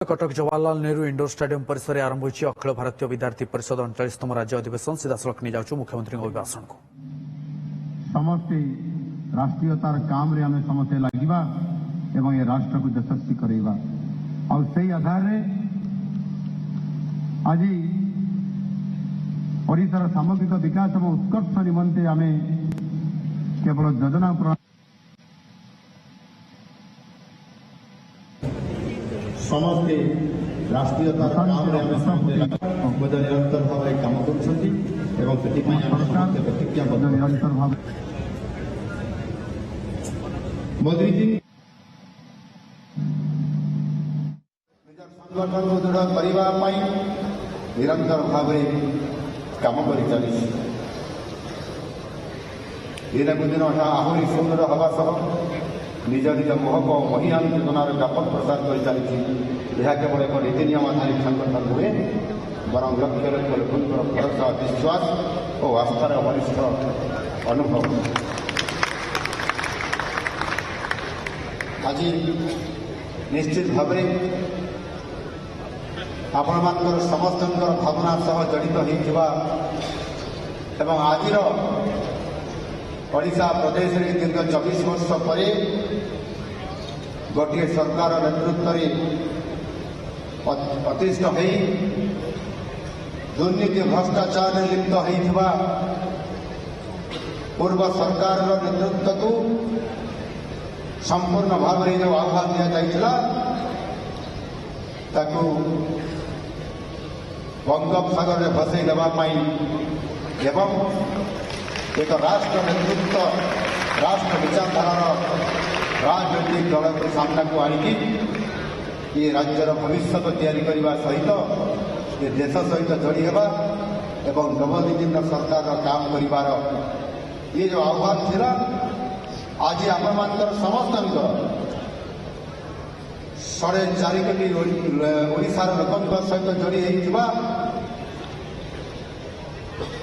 Cuttack Jawaharlal Nehru indoor stadium परिसर में आरंभ होती अखिल भारतीय विद्यार्थी परिषद 39तम राज्य अधिवेशन सीधासख नहीं जाऊँ मुख्यमंत्री अभिभाषण को समस्ते राष्ट्रीयतार काम रे हमें समस्ते लगिबा एवं ये राष्ट्र को यशस्वी करेगा और सही आधार रे आज ओडिशार सामग्रिक विकास और उत्कर्ष निमंते हमें केवल योजना समस्ते राष्ट्रीयतार काम रे हमें समस्ते निरंतर भाव काम करुछंती एवं प्रतिज्ञा प्रतिज्ञाबद्ध निरंतर भाव मोदी जी संगठन को दृढ़ करने निरंतर भाव काम कर चली दिन को दिन आहरी सुंदर हवा सह निज निज महक महिला चेतनार व्यापक प्रसार कर चली यह केवल एक नीति नियम आधारित संगठन नुहे बरं लक्ष लक्ष लोकंर भरोसा विश्वास और आस्थार वरिष्ठ अनुभव आज निश्चित भाव आपण समस्त भावना सह जड़ित होता आज ओडिशा प्रदेश में दीर्घ 24 वर्ष पर गोटे सरकार नेतृत्व प्रतिष्ठ हो दुर्नीति भ्रष्टाचार में लिप्त होता पूर्व सरकार नेतृत्व को संपूर्ण भाव में जो आह्वान दि जाइला ताकू बंगोपसागर में भसई देवाई एवं एक राष्ट्र नेतृत्व राष्ट्र विचारधारार राजनैतिक दल को सामना को आणिकी ये राज्यर भविष्य तैयारी करने सहित ये देश सहित जोड़ी होगा एवं नवनिर्मित सरकार काम करिवार ये जो आह्वान थिला आज आपण समस्त 4.5 कोटी ओडिशार लोकों सहित जोड़ी होता